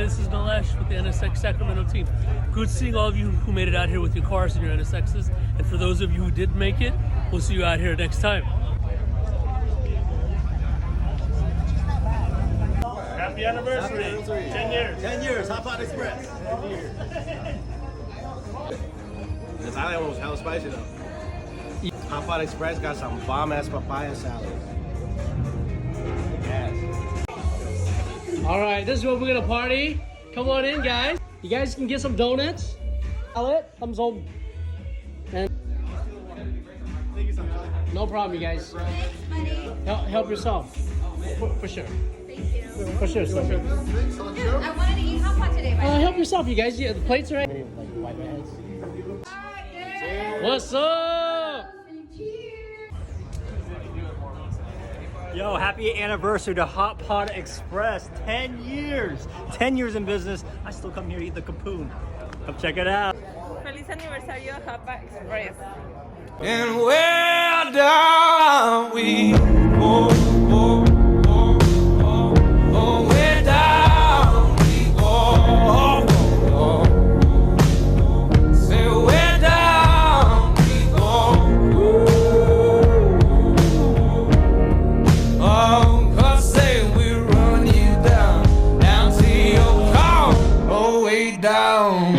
this is Nilesh with the NSX Sacramento team. Good seeing all of you who made it out here with your cars and your NSXs. And for those of you who did make it, we'll see you out here next time. Happy anniversary. 10 years. 10 years. Hotpot Express. 10 years. This island was hella spicy though. Hotpot Express got some bomb ass papaya salad. Yes. All right, this is where we're gonna party. Come on in, guys. You guys can get some donuts. Salad, thumbs up. And no problem, you guys. Thanks, buddy. Help yourself. For sure. Thank you. For sure. I wanted to eat hot pot today, by the way. Help yourself, you guys. Yeah, the plates are right. What's up? Yo, happy anniversary to Hotpot Express. 10 years. 10 years in business. I still come here to eat the capoon. Come check it out. Feliz aniversario Hotpot Express. And where down we go, where down we go, say where down we go, cause say we run you down to your car, way down.